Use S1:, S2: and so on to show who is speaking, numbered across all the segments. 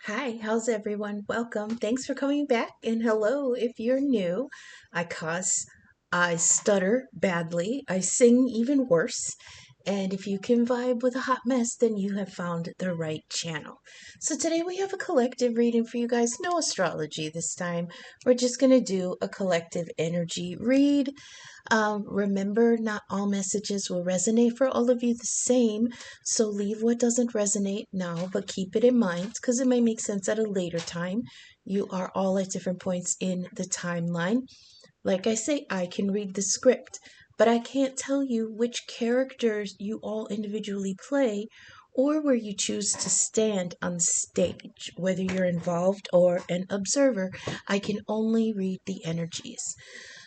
S1: Hi, how's everyone? Welcome. Thanks for coming back. And hello if you're new. I cuss, I stutter badly, I sing even worse. And if you can vibe with a hot mess, then you have found the right channel. So today we have a collective reading for you guys. No astrology this time. We're just going to do a collective energy read. Remember, not all messages will resonate for all of you the same, so leave what doesn't resonate now, but keep it in mind because it may make sense at a later time. You are all at different points in the timeline. Like I say, I can read the script, but I can't tell you which characters you all individually play or where you choose to stand on stage, whether you're involved or an observer. I can only read the energies.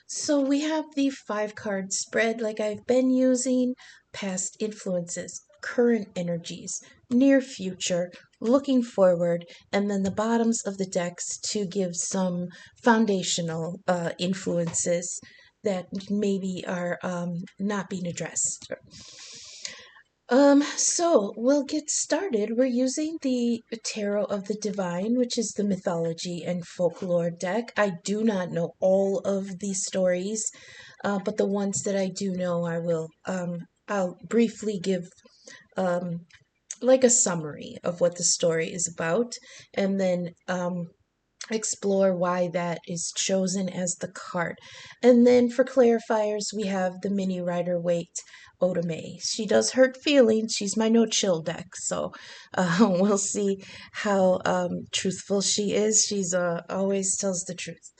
S1: So we have the 5 card spread like I've been using, past influences, current energies, near future, looking forward, and then the bottoms of the decks to give some foundational influences that maybe are not being addressed. So we'll get started. We're using the Tarot of the Divine, which is the mythology and folklore deck. I do not know all of these stories, but the ones that I do know, I'll briefly give um, like a summary of what the story is about, and then explore why that is chosen as the card. And then for clarifiers, we have the mini Rider-Waite Oda-Mae. She does hurt feelings. She's my no chill deck, so we'll see how truthful she is. She's always tells the truth.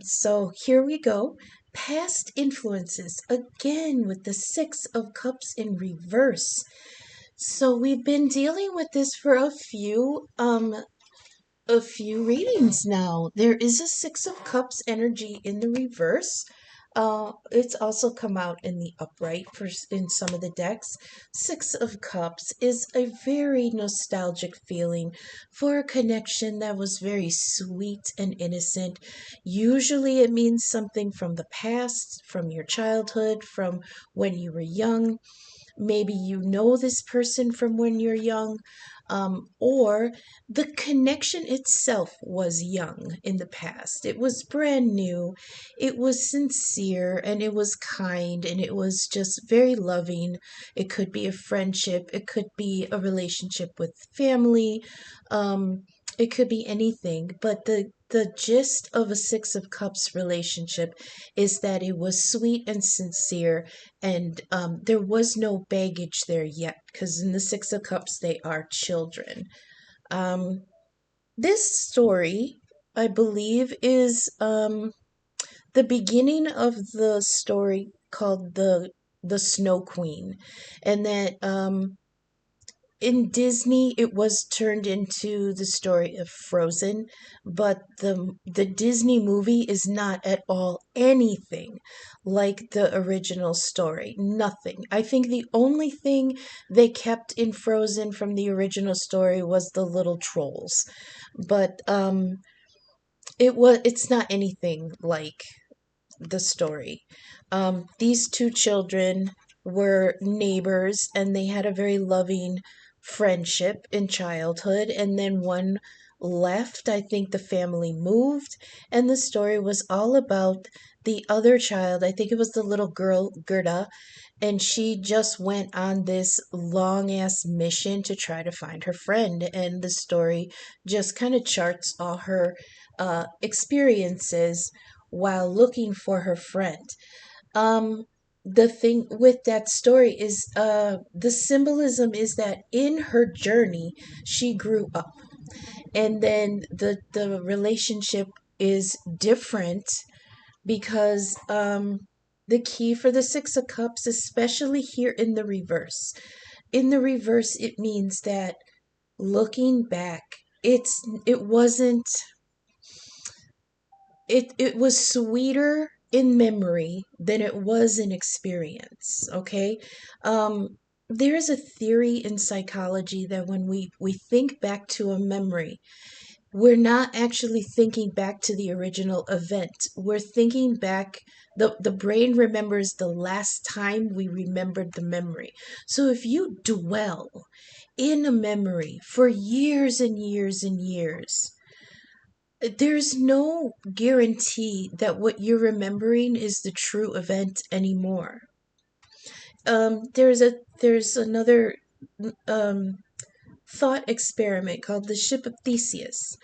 S1: So here we go. Past influences again with the Six of Cups in reverse. So we've been dealing with this for a few readings now. There is a Six of Cups energy in the reverse. It's also come out in the upright in some of the decks. Six of Cups is a very nostalgic feeling for a connection that was very sweet and innocent. Usually it means something from the past, from your childhood, from when you were young. Maybe you know this person from when you're young, or the connection itself was young in the past. It was brand new, it was sincere, and it was kind, and it was just very loving. It could be a friendship, it could be a relationship with family, it could be anything, but the gist of a Six of Cups relationship is that it was sweet and sincere, and there was no baggage there yet, because in the Six of Cups, they are children. Um, this story, I believe, is the beginning of the story called the Snow Queen, and that in Disney, it was turned into the story of Frozen, but the Disney movie is not at all anything like the original story. Nothing. I think the only thing they kept in Frozen from the original story was the little trolls, but it's not anything like the story. These two children were neighbors and they had a very loving friendship in childhood, and then one left. I think the family moved, and the story was all about the other child. I think it was the little girl, Gerda, and she just went on this long ass mission to try to find her friend. And the story just kind of charts all her experiences while looking for her friend. Um, the thing with that story is the symbolism is that in her journey she grew up, and then the relationship is different because the key for the Six of Cups, especially here in the reverse, it means that looking back, it wasn't it was sweeter in memory than it was in experience. Okay. There is a theory in psychology that when we think back to a memory, we're not actually thinking back to the original event. We're thinking back, the brain remembers the last time we remembered the memory. So if you dwell in a memory for years and years and years, there's no guarantee that what you're remembering is the true event anymore. There's another um, thought experiment called the Ship of Theseus.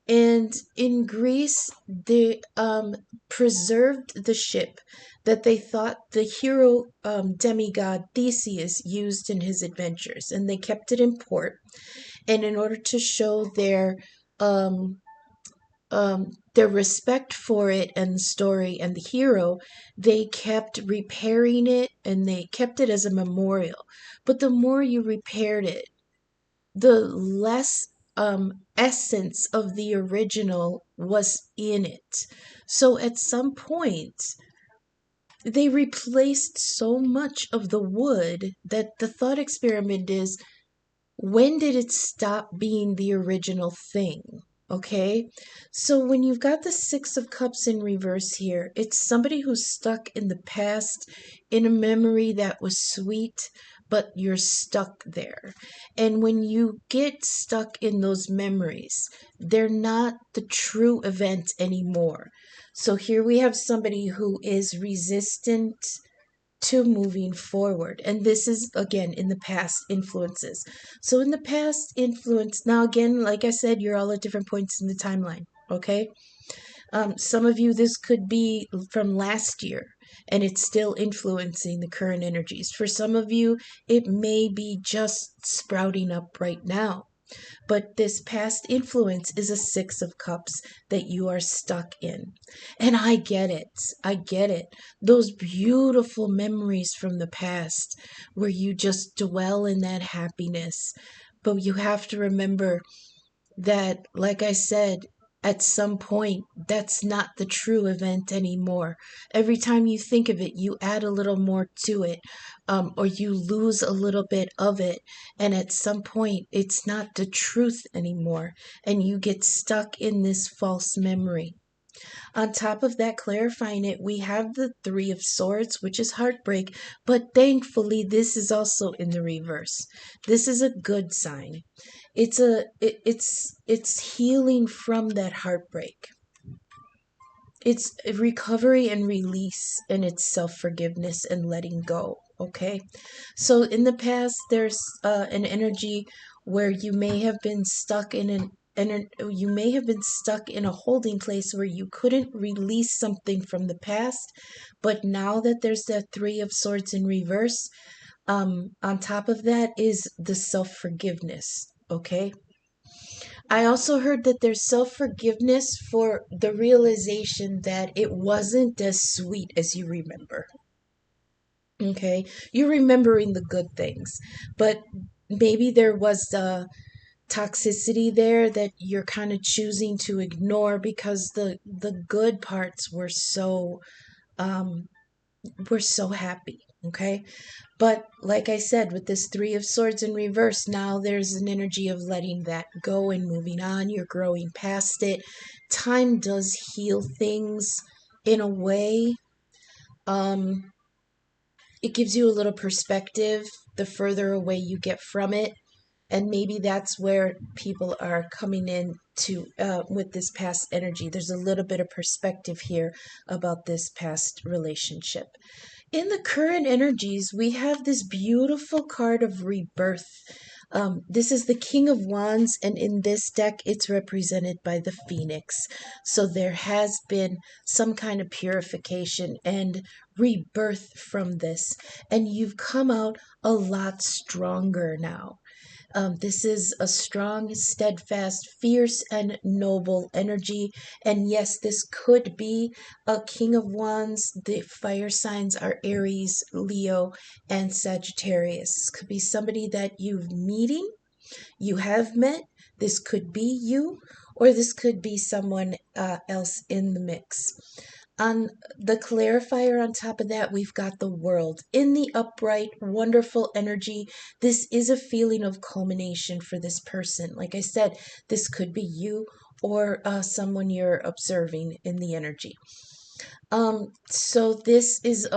S1: And in Greece, they preserved the ship that they thought the hero demigod Theseus used in his adventures, and they kept it in port. And in order to show um, their respect for it and the story and the hero, they kept repairing it and they kept it as a memorial. But the more you repaired it, the less essence of the original was in it. So at some point, they replaced so much of the wood that the thought experiment is, when did it stop being the original thing? Okay, so when you've got the Six of Cups in reverse here, it's somebody who's stuck in the past, in a memory that was sweet, but you're stuck there. And when you get stuck in those memories, they're not the true event anymore. So here we have somebody who is resistant to moving forward. And this is, again, in the past influences. So, in the past influence, now again, like I said, you're all at different points in the timeline, okay? Some of you, this could be from last year and it's still influencing the current energies. For some of you, it may be just sprouting up right now. But this past influence is a Six of Cups that you are stuck in. And I get it. I get it. Those beautiful memories from the past where you just dwell in that happiness. But you have to remember that, like I said, at some point, that's not the true event anymore. Every time you think of it, you add a little more to it, or you lose a little bit of it. And at some point, it's not the truth anymore. And you get stuck in this false memory. On top of that, clarifying it, we have the Three of Swords, which is heartbreak, but thankfully, this is also in the reverse. This is a good sign. It's healing from that heartbreak. It's recovery and release, and it's self-forgiveness and letting go. Okay, so in the past, there's an energy where you may have been stuck in you may have been stuck in a holding place where you couldn't release something from the past. But now that there's that Three of Swords in reverse, on top of that is the self-forgiveness. Okay, I also heard that there's self forgiveness for the realization that it wasn't as sweet as you remember. Okay, you're remembering the good things, but maybe there was toxicity there that you're kind of choosing to ignore because the good parts um, were so happy. Okay, but like I said, with this Three of Swords in reverse, now there's an energy of letting that go and moving on. You're growing past it. Time does heal things in a way. Um, it gives you a little perspective the further away you get from it. And maybe that's where people are coming in to with this past energy. There's a little bit of perspective here about this past relationship. In the current energies, we have this beautiful card of rebirth. This is the King of Wands, and in this deck, it's represented by the Phoenix. So there has been some kind of purification and rebirth from this, and you've come out a lot stronger now. This is a strong, steadfast, fierce, and noble energy. And yes, this could be a King of Wands. The fire signs are Aries, Leo, and Sagittarius. This could be somebody that you have met. This could be you, or this could be someone else in the mix. On the clarifier on top of that, we've got the World. In the upright, wonderful energy, this is a feeling of culmination for this person. Like I said, this could be you or someone you're observing in the energy. So this is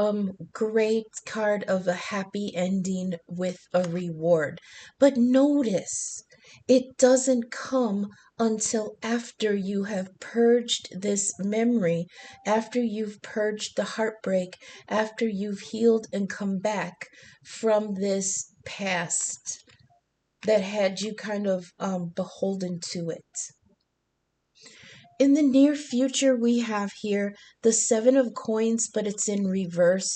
S1: great card of a happy ending with a reward. But notice it doesn't come until after you have purged this memory, after you've purged the heartbreak, after you've healed and come back from this past that had you kind of beholden to it. In the near future, we have here the Seven of Coins, but it's in reverse.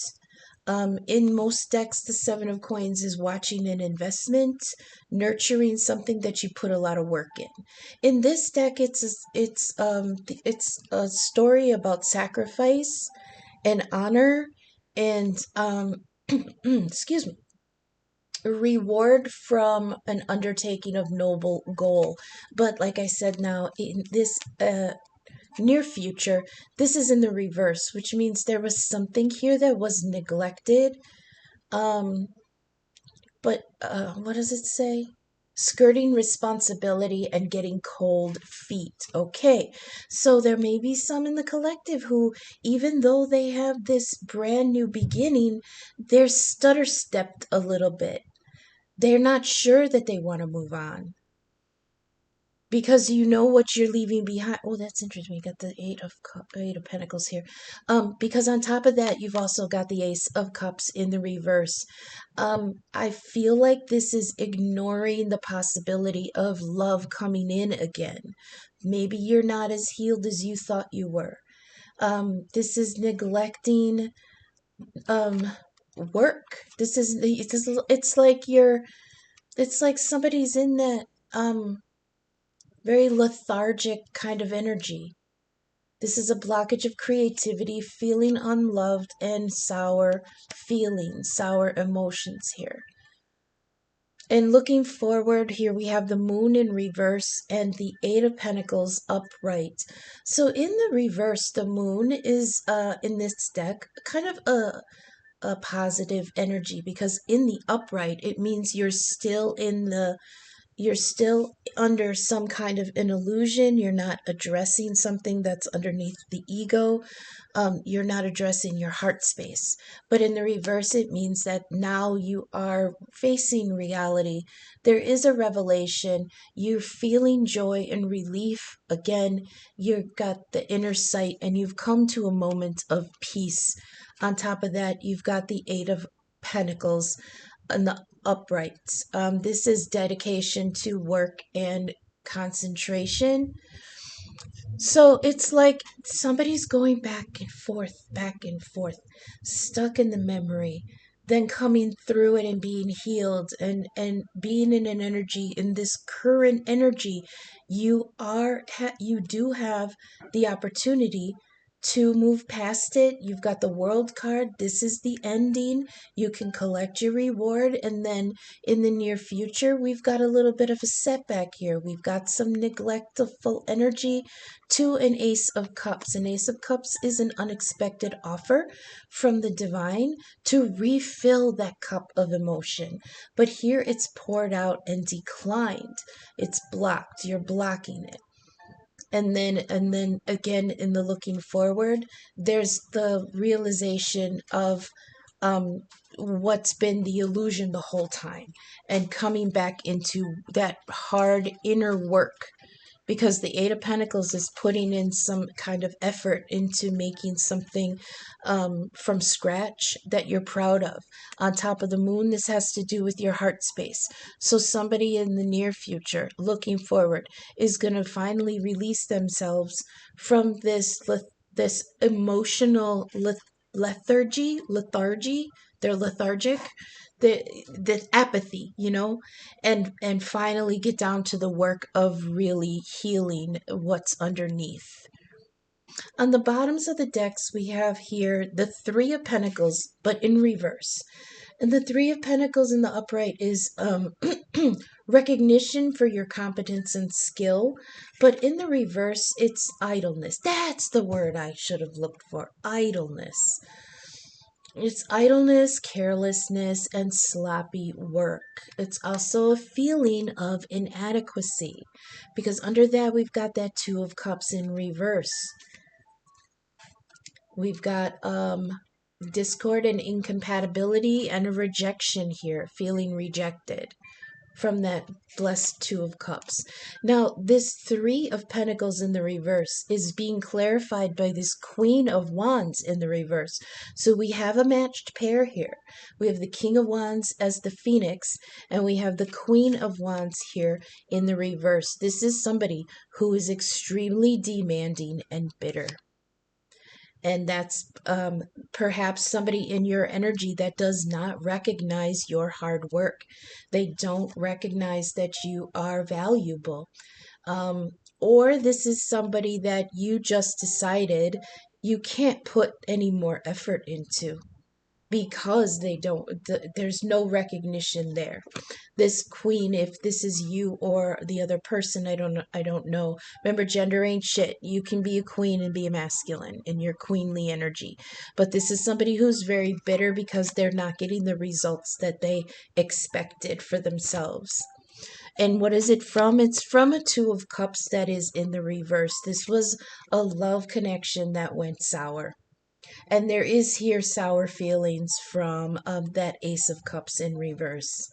S1: In most decks, the Seven of Coins is watching an investment, nurturing something that you put a lot of work in. In this deck, it's a story about sacrifice and honor and excuse me, reward from an undertaking of noble goal. But like I said, now in this near future, this is in the reverse, which means there was something here that was neglected. Um, but what does it say? Skirting responsibility and getting cold feet. Okay, so there may be some in the collective who, even though they have this brand new beginning, they're stutter stepped a little bit. They're not sure that they want to move on because you know what you're leaving behind. Oh, that's interesting. You got the Eight of Pentacles here. Because on top of that, you've also got the Ace of Cups in the reverse. I feel like this is ignoring the possibility of love coming in again. Maybe you're not as healed as you thought you were. This is neglecting um work. It's like somebody's in that very lethargic kind of energy. This is a blockage of creativity, feeling unloved, and sour feelings, sour emotions here. And looking forward, here we have the moon in reverse and the Eight of Pentacles upright. So in the reverse, the moon is in this deck kind of a positive energy, because in the upright, it means you're still under some kind of an illusion. You're not addressing something that's underneath the ego. You're not addressing your heart space. But in the reverse, it means that now you are facing reality. There is a revelation. You're feeling joy and relief. Again, you've got the inner sight and you've come to a moment of peace. On top of that, you've got the Eight of Pentacles and the uprights. This is dedication to work and concentration. So it's like somebody's going back and forth, stuck in the memory, then coming through it and being healed and being in an energy, in this current energy. You do have the opportunity to move past it. You've got the World card. This is the ending. You can collect your reward, and then in the near future, we've got a little bit of a setback here. We've got some neglectful energy to an Ace of Cups. An Ace of Cups is an unexpected offer from the divine to refill that cup of emotion. But here it's poured out and declined. It's blocked. You're blocking it. And then again, in the looking forward, there's the realization of what's been the illusion the whole time, and coming back into that hard inner work, because the Eight of Pentacles is putting in some kind of effort into making something from scratch that you're proud of. On top of the moon, this has to do with your heart space. So somebody in the near future, looking forward, is going to finally release themselves from this emotional lethargy. They're lethargic, the apathy, and finally get down to the work of really healing what's underneath. On the bottoms of the decks, we have here the Three of Pentacles, but in reverse. And the Three of Pentacles in the upright is recognition for your competence and skill. But in the reverse, it's idleness. That's the word I should have looked for. Idleness. It's idleness, carelessness, and sloppy work. It's also a feeling of inadequacy, because under that we've got that Two of Cups in reverse. We've got discord and incompatibility and a rejection here, feeling rejected from that blessed Two of Cups. Now, this Three of Pentacles in the reverse is being clarified by this Queen of Wands in the reverse. So we have a matched pair here. We have the King of Wands as the Phoenix, and we have the Queen of Wands here in the reverse. This is somebody who is extremely demanding and bitter. And that's perhaps somebody in your energy that does not recognize your hard work. They don't recognize that you are valuable. Or this is somebody that you just decided you can't put any more effort into because they don't, there's no recognition there. This queen, if this is you or the other person, I don't know. Remember, gender ain't shit. You can be a queen and be a masculine in your queenly energy. But this is somebody who's very bitter because they're not getting the results that they expected for themselves. And what is it from? It's from a Two of Cups that is in the reverse. This was a love connection that went sour. And there is here sour feelings from that Ace of Cups in reverse.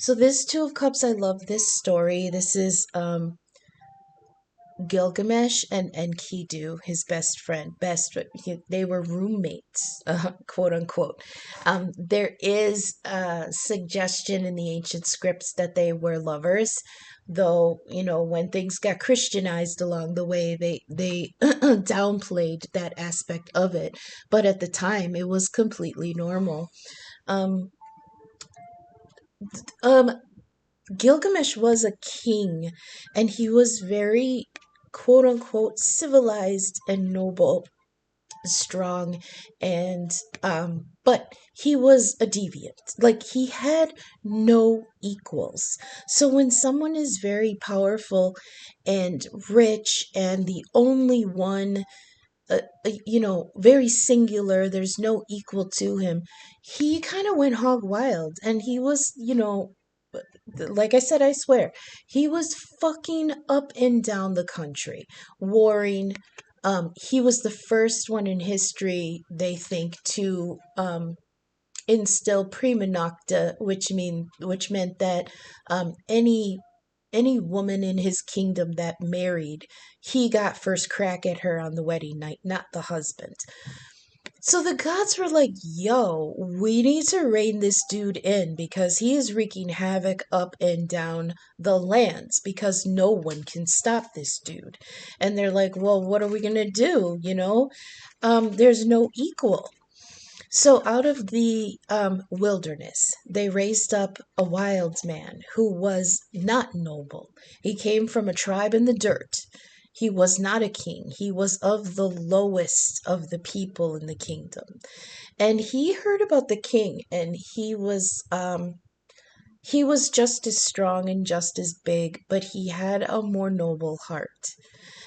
S1: So this Two of Cups, I love this story. This is Gilgamesh and Enkidu, his best friend. They were roommates, quote unquote. There is a suggestion in the ancient scripts that they were lovers, though, when things got Christianized along the way, they downplayed that aspect of it. But at the time, it was completely normal. Um, um, Gilgamesh was a king, and he was very, quote unquote, civilized and noble, strong, and but he was a deviant. Like, he had no equals. So when someone is very powerful and rich and the only one, very singular, there's no equal to him, he kind of went hog wild, and he was, like I said, I swear, he was fucking up and down the country, warring. He was the first one in history, they think, to instill prima nocta, which meant that any woman in his kingdom that married, he got first crack at her on the wedding night, not the husband. So the gods were like, yo, we need to rein this dude in because he is wreaking havoc up and down the lands because no one can stop this dude. And they're like, well, what are we going to do? There's no equal. So out of the wilderness, they raised up a wild man who was not noble. He came from a tribe in the dirt. He was not a king. He was of the lowest of the people in the kingdom. And he heard about the king, and he was just as strong and just as big, but he had a more noble heart.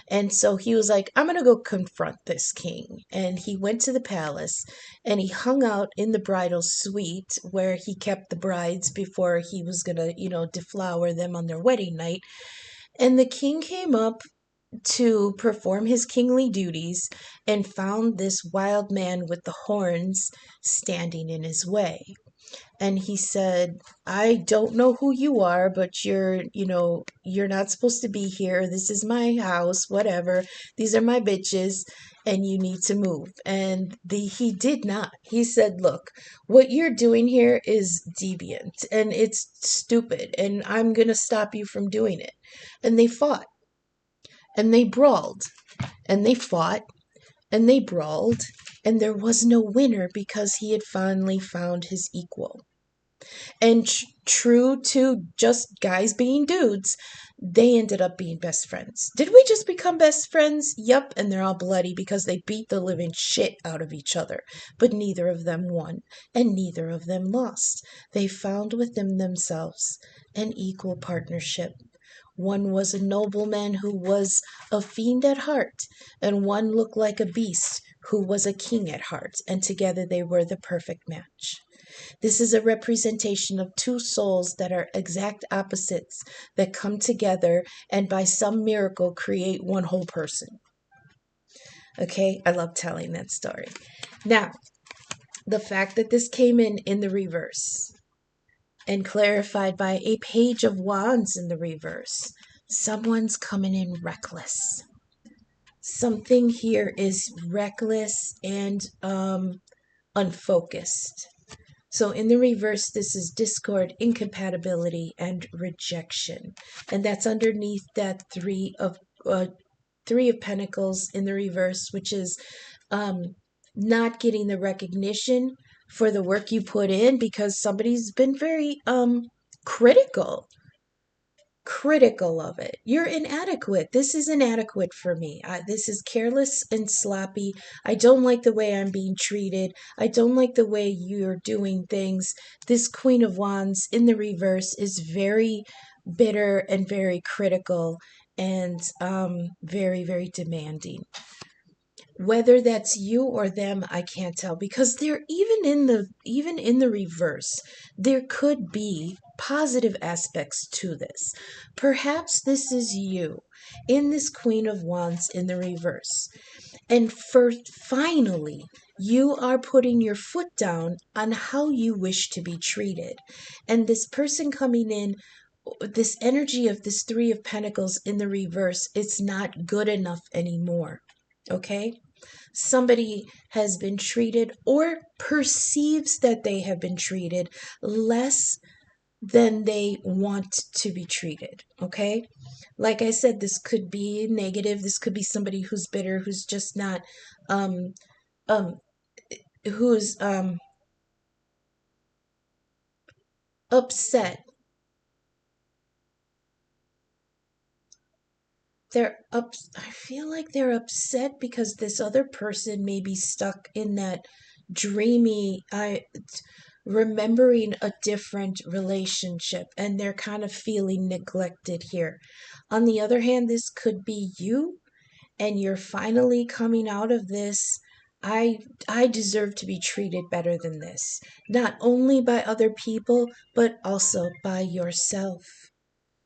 S1: And so he was like, I'm going to go confront this king. And he went to the palace and he hung out in the bridal suite where he kept the brides before he was going to, deflower them on their wedding night. And the king came up to perform his kingly duties and found this wild man with the horns standing in his way. And he said, I don't know who you are, but you're not supposed to be here. This is my house, whatever. These are my bitches, and you need to move. And he did not. He said, look, what you're doing here is deviant and it's stupid, and I'm going to stop you from doing it. And they fought and they brawled and they fought and they brawled, and there was no winner because he had finally found his equal. And true to just guys being dudes, they ended up being best friends. Did we just become best friends? Yup, and they're all bloody because they beat the living shit out of each other. But neither of them won, and neither of them lost. They found within themselves an equal partnership. One was a nobleman who was a fiend at heart, and one looked like a beast who was a king at heart, and together they were the perfect match. This is a representation of two souls that are exact opposites that come together and by some miracle create one whole person. Okay, I love telling that story. Now, the fact that this came in the reverse and clarified by a page of wands in the reverse, someone's coming in reckless. Something here is reckless and unfocused. So in the reverse, this is discord, incompatibility, and rejection, and that's underneath that uh, three of Pentacles in the reverse, which is not getting the recognition for the work you put in because somebody's been very critical critical of it. You're inadequate. This is inadequate for me. This is careless and sloppy. I don't like the way I'm being treated. I don't like the way you're doing things. This Queen of Wands in the reverse is very bitter and very critical and very, very demanding. Whether that's you or them, I can't tell because they're even in the reverse. There could be positive aspects to this. Perhaps this is you in this Queen of Wands in the reverse. And first, finally, you are putting your foot down on how you wish to be treated. And this person coming in, this energy of this Three of Pentacles in the reverse, it's not good enough anymore. Okay? Somebody has been treated or perceives that they have been treated less than they want to be treated. Okay? Like I said, this could be negative. This could be somebody who's bitter, who's just not, um, um, who's upset. I feel like they're upset because this other person may be stuck in that dreamy, remembering a different relationship and they're kind of feeling neglected here. On the other hand, this could be you and you're finally coming out of this. I deserve to be treated better than this, not only by other people, but also by yourself.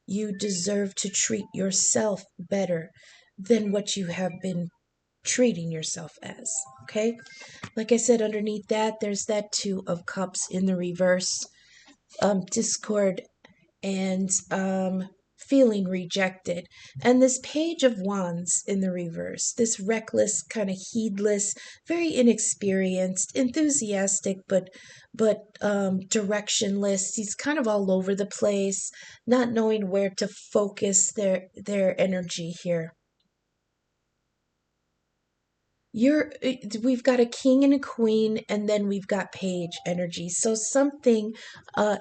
S1: You deserve to treat yourself better than what you have been treating yourself as. Okay? Like I said, underneath that, there's that Two of Cups in the reverse, discord, and feeling rejected. And this Page of Wands in the reverse, this reckless, kind of heedless, very inexperienced, enthusiastic, but directionless. He's kind of all over the place, not knowing where to focus their energy here. We've got a king and a queen, and then we've got page energy. So something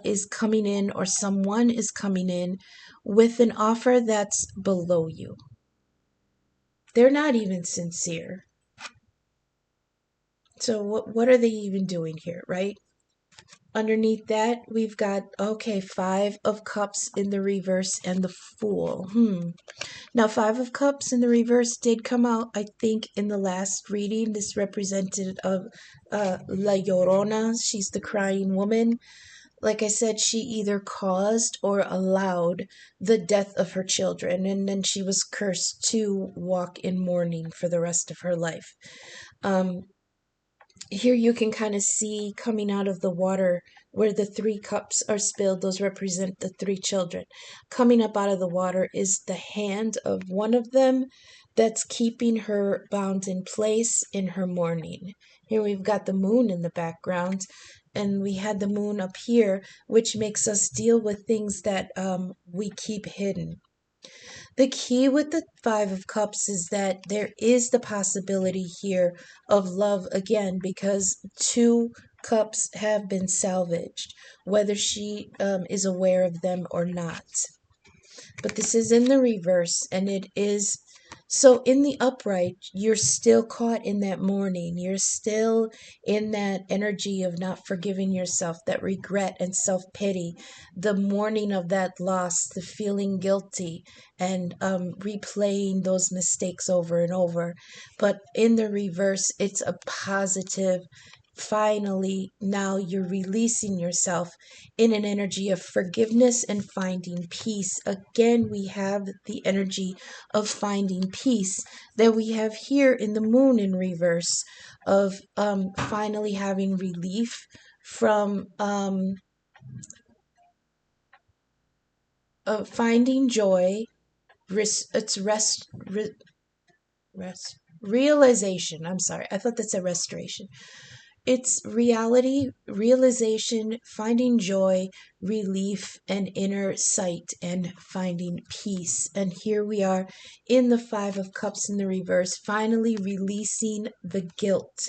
S1: is coming in, or someone is coming in with an offer that's below you. They're not even sincere. So what are they even doing here, right? Underneath that, we've got, okay, Five of Cups in the reverse and the Fool. Now, Five of Cups in the reverse did come out, I think, in the last reading. This represented La Llorona. She's the crying woman. Like I said, she either caused or allowed the death of her children, and then she was cursed to walk in mourning for the rest of her life. Here you can kind of see coming out of the water where the three cups are spilled. Those represent the three children. Coming up out of the water is the hand of one of them that's keeping her bound in place in her mourning. Here we've got the moon in the background, and we had the moon up here, which makes us deal with things that we keep hidden. The key with the Five of Cups is that there is the possibility here of love again because two cups have been salvaged, whether she is aware of them or not. But this is in the reverse, and it is so in the upright, you're still caught in that mourning. You're still in that energy of not forgiving yourself, that regret and self pity, the mourning of that loss, the feeling guilty, and replaying those mistakes over and over. But in the reverse, it's a positive finally, now you're releasing yourself in an energy of forgiveness and finding peace. Again, we have the energy of finding peace that we have here in the moon in reverse, of finally having relief from finding joy. It's realization. I'm sorry, I thought that's a restoration. It's reality, realization, finding joy, relief, and inner sight, and finding peace. And here we are in the Five of Cups in the reverse, finally releasing the guilt.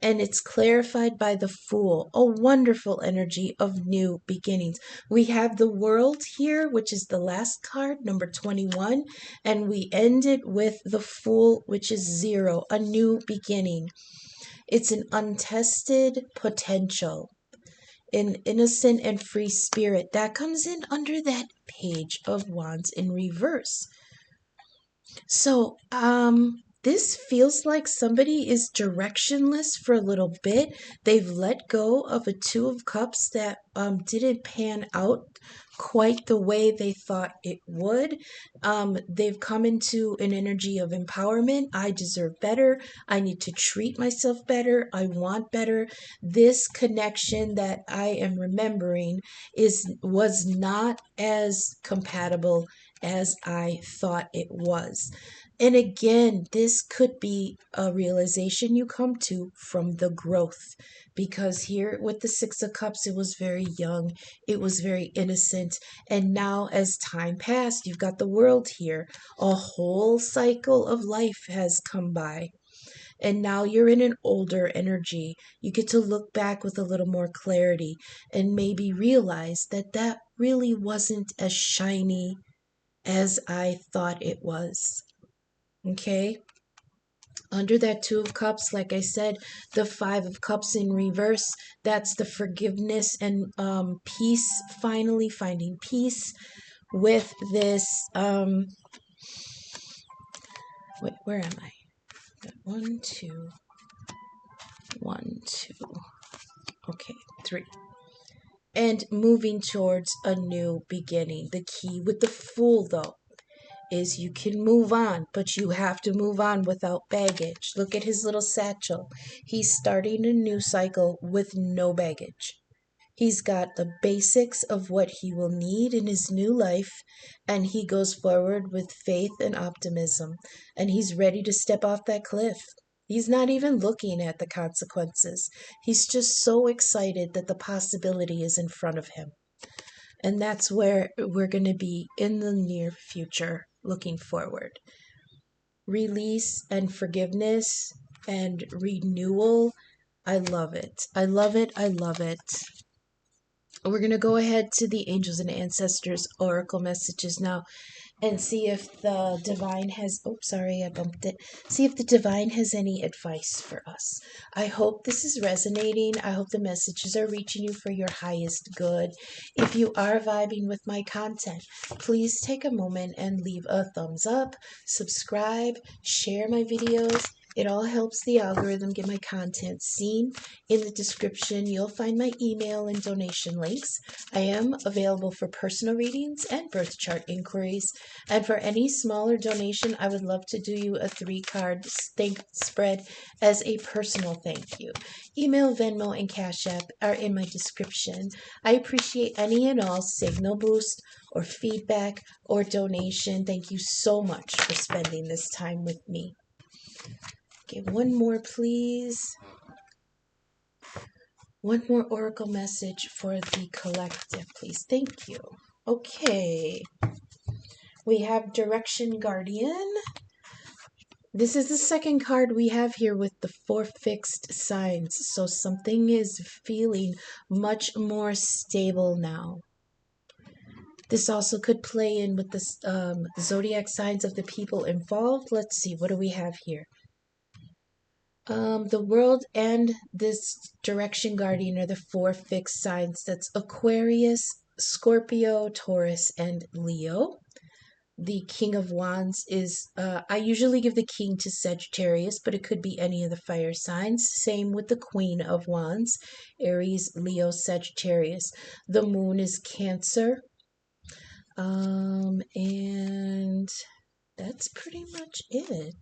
S1: And it's clarified by the Fool, a wonderful energy of new beginnings. We have the World here, which is the last card, number 21, and we end it with the Fool, which is 0, a new beginning. It's an untested potential, an innocent and free spirit. That comes in under that Page of Wands in reverse. So, this feels like somebody is directionless for a little bit. They've let go of a Two of Cups that didn't pan out quite the way they thought it would. They've come into an energy of empowerment. I deserve better. I need to treat myself better. I want better. This connection that I am remembering was not as compatible as I thought it was. And again, this could be a realization you come to from the growth, because here with the Six of Cups, it was very young, it was very innocent. And now, as time passed, you've got the World here. A whole cycle of life has come by. And now you're in an older energy. You get to look back with a little more clarity and maybe realize that that really wasn't as shiny as I thought it was. Okay? Under that Two of Cups, like I said, the Five of Cups in reverse, that's the forgiveness and peace, finally finding peace with this. Wait, where am I? One, two, one, two. Okay, three. And moving towards a new beginning. The key with the Fool, though, is you can move on, but you have to move on without baggage. Look at his little satchel. He's starting a new cycle with no baggage. He's got the basics of what he will need in his new life, and he goes forward with faith and optimism, and he's ready to step off that cliff. He's not even looking at the consequences. He's just so excited that the possibility is in front of him. And that's where we're going to be in the near future, looking forward. Release and forgiveness and renewal. I love it. I love it. I love it. We're going to go ahead to the Angels and Ancestors Oracle messages now and see if the divine has, oh, sorry, I bumped it. See if the divine has any advice for us. I hope this is resonating. I hope the messages are reaching you for your highest good. If you are vibing with my content, please take a moment and leave a thumbs up, subscribe, share my videos. It all helps the algorithm get my content seen. In the description, you'll find my email and donation links. I am available for personal readings and birth chart inquiries. And for any smaller donation, I would love to do you a 3-card thank spread as a personal thank you. Email, Venmo, and Cash App are in my description. I appreciate any and all signal boost or feedback or donation. Thank you so much for spending this time with me. Okay, one more, please. One more oracle message for the collective, please. Thank you. Okay. We have Direction Guardian. This is the second card we have here with the 4 fixed signs. So something is feeling much more stable now. This also could play in with the zodiac signs of the people involved. Let's see, what do we have here? The World and this Direction Guardian are the 4 fixed signs. That's Aquarius, Scorpio, Taurus, and Leo. The King of Wands is, I usually give the King to Sagittarius, but it could be any of the fire signs. Same with the Queen of Wands, Aries, Leo, Sagittarius. The Moon is Cancer. And that's pretty much it.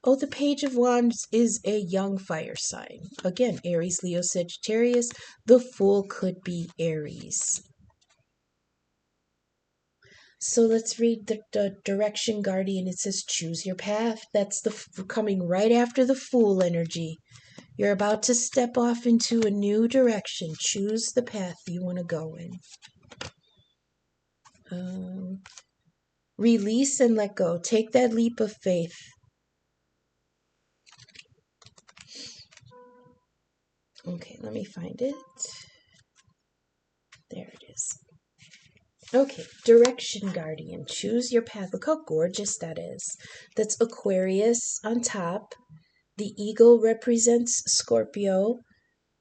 S1: Oh, the Page of Wands is a young fire sign. Again, Aries, Leo, Sagittarius. The Fool could be Aries. So let's read the Direction Guardian. It says, choose your path. That's coming right after the Fool energy. You're about to step off into a new direction. Choose the path you want to go in. Release and let go. Take that leap of faith. Okay, let me find it. There it is. Okay, Direction Guardian. Choose your path. Look how gorgeous that is. That's Aquarius on top. The eagle represents Scorpio.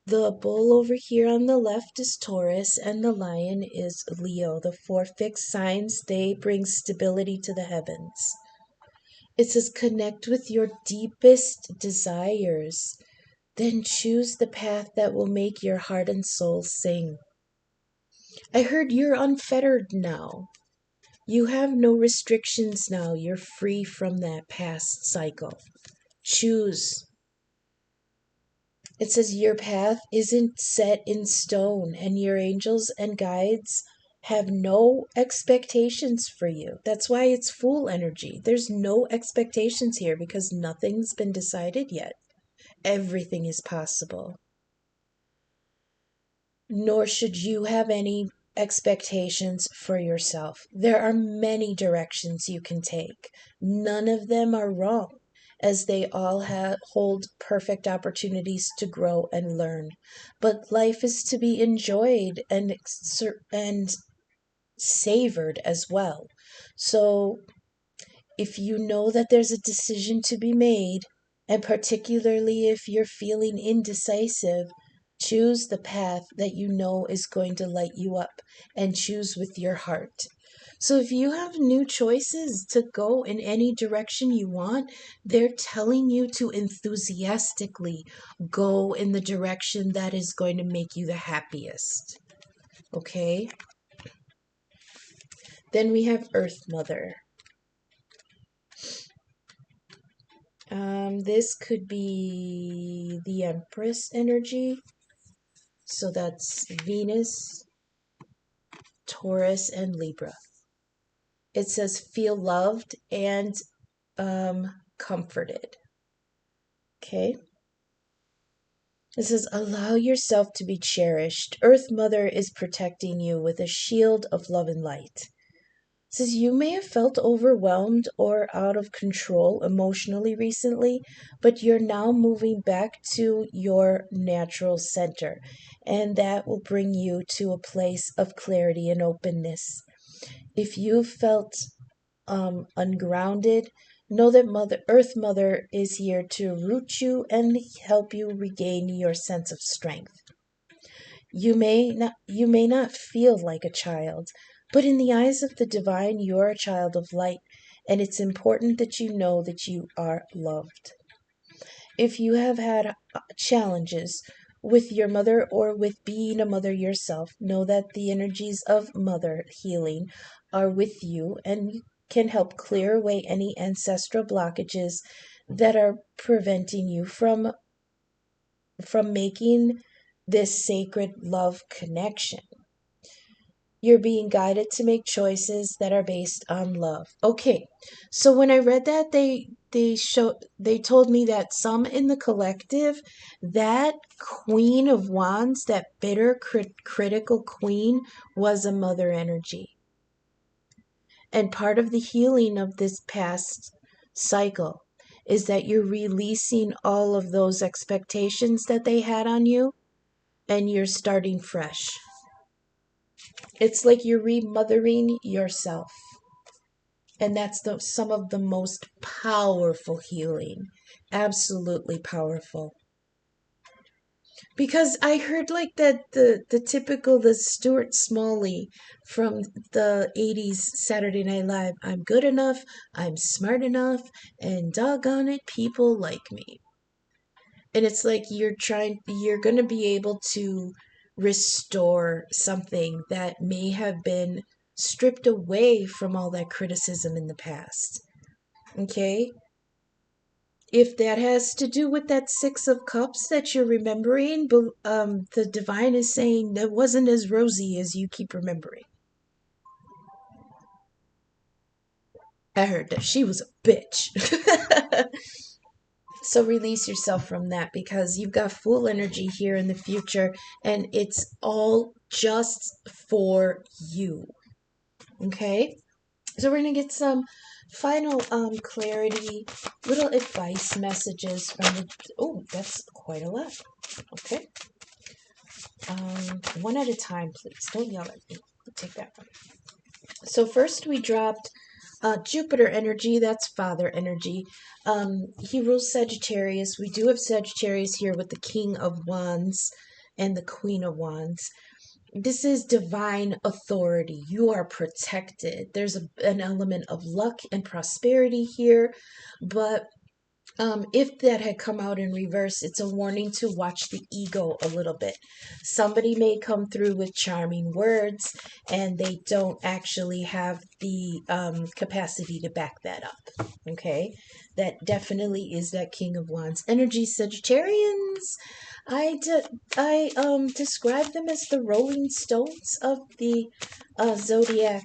S1: The bull over here on the left is Taurus, and the lion is Leo. The four fixed signs, they bring stability to the heavens. It says, connect with your deepest desires. Then choose the path that will make your heart and soul sing. I heard you're unfettered now. You have no restrictions now. You're free from that past cycle. Choose. It says your path isn't set in stone, and your angels and guides have no expectations for you. That's why it's Fool energy. There's no expectations here because nothing's been decided yet. Everything is possible. Nor should you have any expectations for yourself. There are many directions you can take. None of them are wrong, as they all hold perfect opportunities to grow and learn. But life is to be enjoyed and savored as well. So if you know that there's a decision to be made, and particularly if you're feeling indecisive, choose the path that you know is going to light you up and choose with your heart. So if you have new choices to go in any direction you want, they're telling you to enthusiastically go in the direction that is going to make you the happiest. Okay? Then we have Earth Mother. This could be the Empress energy. So that's Venus, Taurus, and Libra. It says feel loved and comforted. Okay. It says allow yourself to be cherished. Earth Mother is protecting you with a shield of love and light. It says you may have felt overwhelmed or out of control emotionally recently, but you're now moving back to your natural center, and that will bring you to a place of clarity and openness. If you felt ungrounded, know that Earth Mother is here to root you and help you regain your sense of strength. You may not feel like a child, but in the eyes of the divine, you're a child of light, and it's important that you know that you are loved. If you have had challenges with your mother or with being a mother yourself, know that the energies of mother healing are with you and can help clear away any ancestral blockages that are preventing you from making this sacred love connection. You're being guided to make choices that are based on love. Okay, so when I read that, they told me that some in the collective, that Queen of Wands, that bitter critical queen, was a mother energy. And part of the healing of this past cycle is that you're releasing all of those expectations that they had on you, and you're starting fresh. It's like you're remothering yourself. And that's some of the most powerful healing. Absolutely powerful. Because I heard like that the typical the Stuart Smalley from the 80s Saturday Night Live, I'm good enough, I'm smart enough, and doggone it, people like me. And it's like you're going to be able to restore something that may have been stripped away from all that criticism in the past. Okay? If that has to do with that Six of Cups that you're remembering, the divine is saying that wasn't as rosy as you keep remembering. I heard that she was a bitch. So release yourself from that because you've got full energy here in the future and it's all just for you. Okay? So we're going to get some final clarity, little advice messages from the... Oh, that's quite a lot. Okay. One at a time, please. Don't yell at me. I'll take that one. So first we dropped Jupiter energy. That's father energy. He rules Sagittarius. We do have Sagittarius here with the King of Wands and the Queen of Wands. This is divine authority. You are protected. There's an element of luck and prosperity here, but if that had come out in reverse, it's a warning to watch the ego a little bit. Somebody may come through with charming words and they don't actually have the capacity to back that up. Okay, that definitely is that King of Wands energy. Sagittarians, I describe them as the Rolling Stones of the zodiac.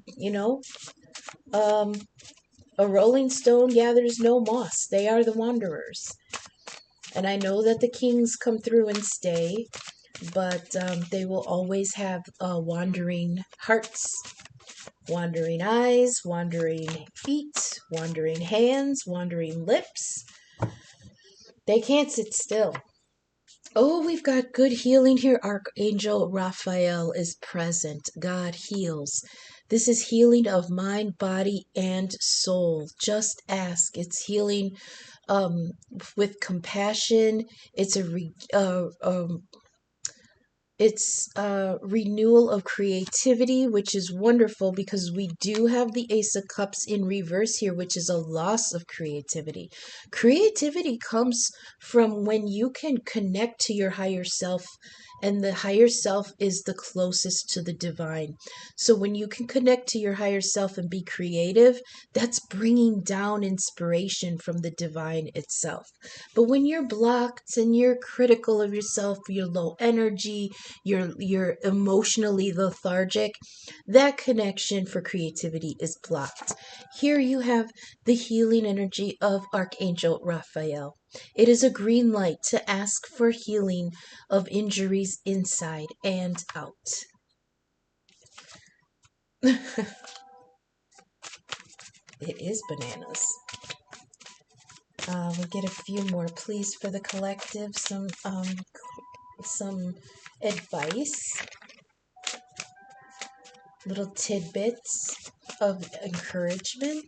S1: Um, a rolling stone gathers no moss. They are the wanderers. And I know that the kings come through and stay, but they will always have wandering hearts, wandering eyes, wandering feet, wandering hands, wandering lips. They can't sit still. Oh, we've got good healing here. Archangel Raphael is present. God heals. This is healing of mind, body, and soul. Just ask. It's healing um, with compassion. It's a renewal of creativity, which is wonderful because we do have the Ace of Cups in reverse here, which is a loss of creativity. Creativity comes from when you can connect to your higher self, and the higher self is the closest to the divine. So when you can connect to your higher self and be creative, that's bringing down inspiration from the divine itself. But when you're blocked and you're critical of yourself, you're low energy, you're emotionally lethargic, that connection for creativity is blocked. Here you have the healing energy of Archangel Raphael. It is a green light to ask for healing of injuries inside and out. It is bananas. We get a few more, please, for the collective. Some advice, little tidbits of encouragement.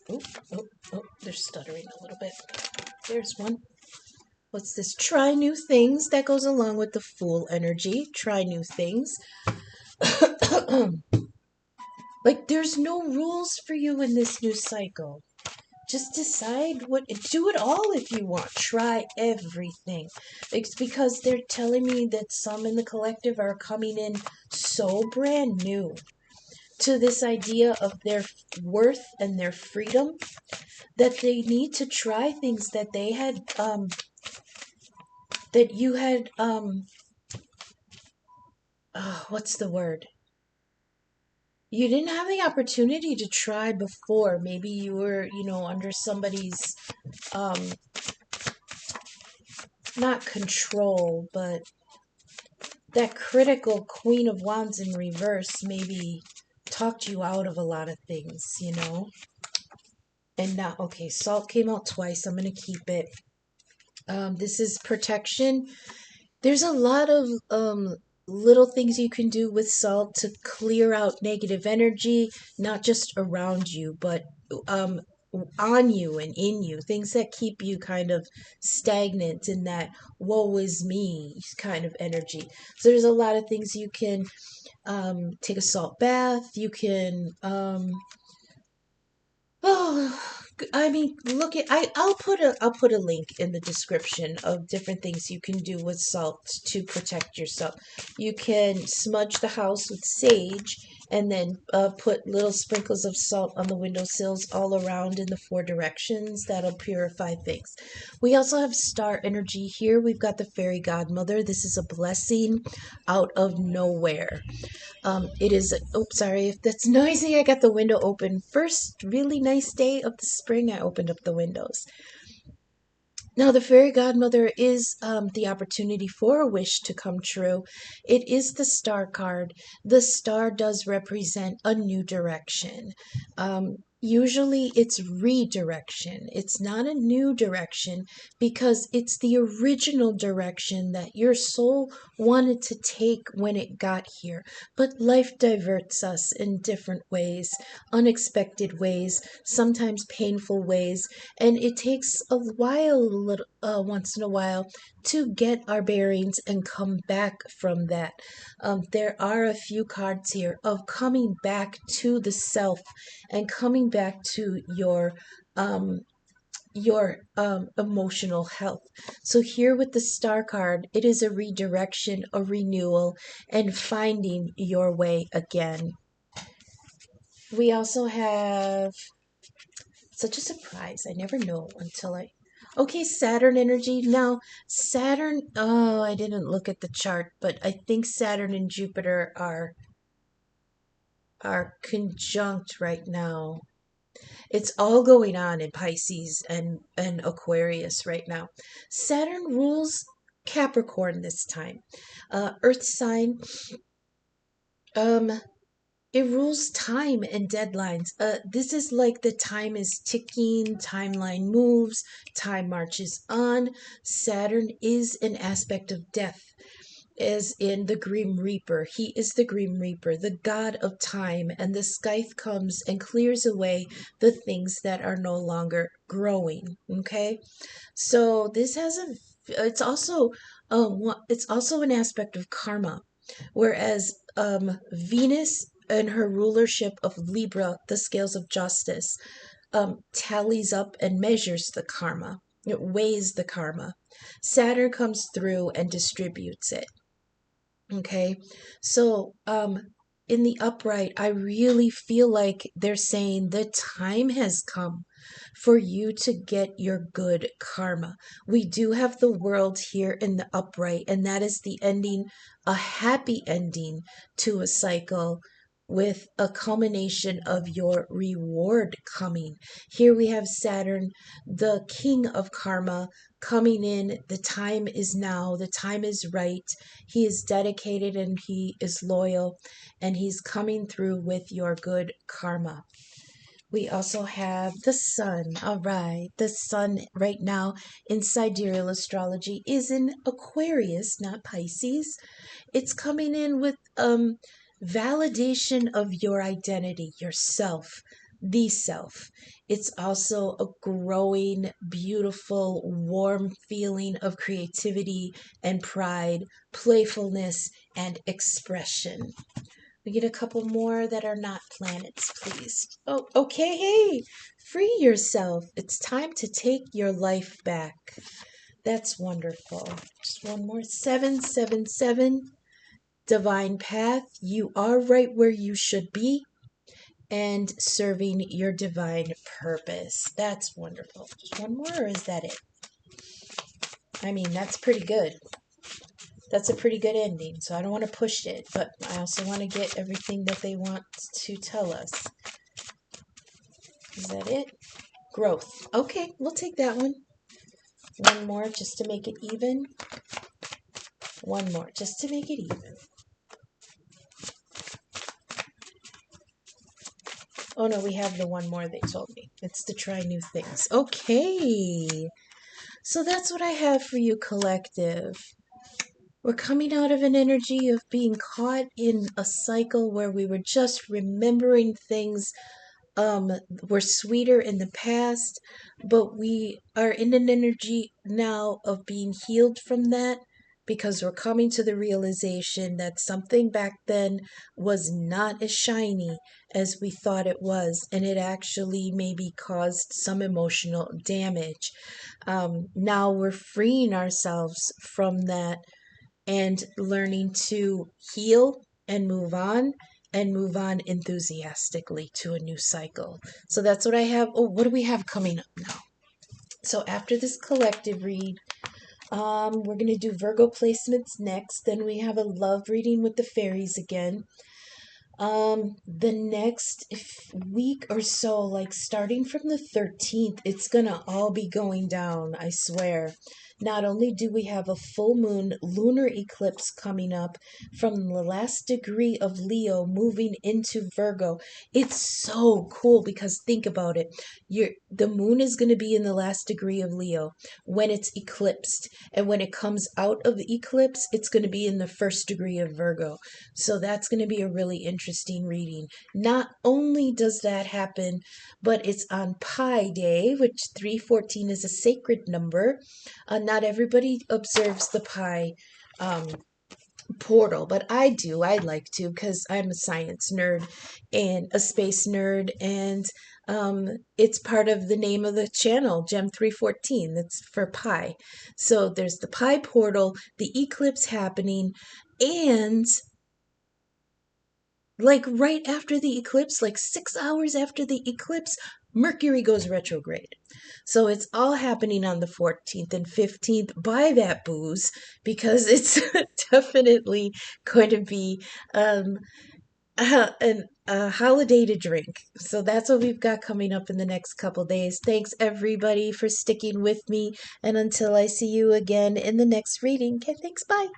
S1: Oh, oh, oh, they're stuttering a little bit. There's one. What's this? Try new things. That goes along with the Fool energy. Try new things. Like, there's no rules for you in this new cycle. Just decide do it all if you want. Try everything. It's because they're telling me that some in the collective are coming in so brand new to this idea of their worth and their freedom that they need to try things that they had, that you had, what's the word? You didn't have the opportunity to try before. Maybe you were, under somebody's, not control, but that critical Queen of Wands in reverse maybe talked you out of a lot of things. And now, okay, salt came out twice. I'm going to keep it. This is protection. There's a lot of little things you can do with salt to clear out negative energy, not just around you, but on you and in you, things that keep you kind of stagnant in that woe is me kind of energy. So there's a lot of things you can take a salt bath. You can oh, I mean, look at I'll put a link in the description of different things you can do with salt to protect yourself. You can smudge the house with sage and then put little sprinkles of salt on the windowsills all around in the four directions. That'll purify things. We also have star energy here. We've got the fairy godmother. This is a blessing out of nowhere. It is, oops, sorry if that's noisy. I got the window open. First really nice day of the spring, I opened up the windows. Now, the fairy godmother is the opportunity for a wish to come true. It is the star card. The star does represent a new direction. Usually it's redirection. It's not a new direction because it's the original direction that your soul wanted to take when it got here. But life diverts us in different ways, unexpected ways, sometimes painful ways, and it takes a while, once in a while, to get our bearings and come back from that. There are a few cards here of coming back to the self and coming back to your emotional health. So here with the star card, it is a redirection, a renewal, and finding your way again. We also have such a surprise. I never know until I. Okay, Saturn energy. Now, Saturn, oh, I didn't look at the chart, but I think Saturn and Jupiter are conjunct right now. It's all going on in Pisces and Aquarius right now. Saturn rules Capricorn this time. Earth sign. Um, It rules time and deadlines. This is like the time is ticking, timeline moves, time marches on. Saturn is an aspect of death, as in the Grim Reaper. He is the Grim Reaper, the god of time, and the scythe comes and clears away the things that are no longer growing. Okay, so this has a. It's also an aspect of karma. Whereas Venus and her rulership of Libra, the scales of justice, tallies up and measures the karma. It weighs the karma. Saturn comes through and distributes it. Okay, so in the upright, I really feel like they're saying the time has come for you to get your good karma. We do have the world here in the upright, and that is the ending, a happy ending to a cycle with a culmination of your reward coming. Here we have Saturn, the king of karma, coming in. The time is now, the time is right. He is dedicated and he is loyal, and he's coming through with your good karma. We also have the sun. All right. The sun right now in sidereal astrology is in Aquarius, not Pisces. It's coming in with validation of your identity, yourself, the self. It's also a growing, beautiful, warm feeling of creativity and pride, playfulness, and expression. We get a couple more that are not planets, please. Oh, okay. Hey, free yourself. It's time to take your life back. That's wonderful. Just one more. 777. Divine path. You are right where you should be and serving your divine purpose. That's wonderful. Just one more, or is that it? I mean, that's pretty good. That's a pretty good ending, so I don't want to push it, but I also want to get everything that they want to tell us. Is that it? Growth. Okay, we'll take that one. One more just to make it even. One more just to make it even. Oh no, we have the one more they told me. It's to try new things. Okay. So that's what I have for you, collective. We're coming out of an energy of being caught in a cycle where we were just remembering things We're sweeter in the past, but we are in an energy now of being healed from that because we're coming to the realization that something back then was not as shiny as we thought it was, and it actually maybe caused some emotional damage. Now we're freeing ourselves from that and learning to heal and move on enthusiastically to a new cycle. So that's what I have. Oh, what do we have coming up now? So after this collective read, we're going to do Virgo placements next. Then we have a love reading with the fairies again. The next week or so, like starting from the 13th, it's gonna all be going down, I swear. Not only do we have a full moon lunar eclipse coming up from the last degree of Leo moving into Virgo, it's so cool because think about it. The moon is going to be in the last degree of Leo when it's eclipsed, and when it comes out of the eclipse, it's going to be in the first degree of Virgo. So that's going to be a really interesting reading. Not only does that happen, but it's on Pi Day, which 314 is a sacred number. Not everybody observes the Pi um, portal, but I do. I like to because I'm a science nerd and a space nerd, and it's part of the name of the channel, Gem 314. That's for Pi. So there's the Pi portal, the eclipse happening, and like right after the eclipse, like 6 hours after the eclipse, Mercury goes retrograde. So it's all happening on the 14th and 15th. Buy that booze because it's definitely going to be um, a holiday to drink. So that's what we've got coming up in the next couple days. Thanks everybody for sticking with me. And until I see you again in the next reading, okay, thanks, bye.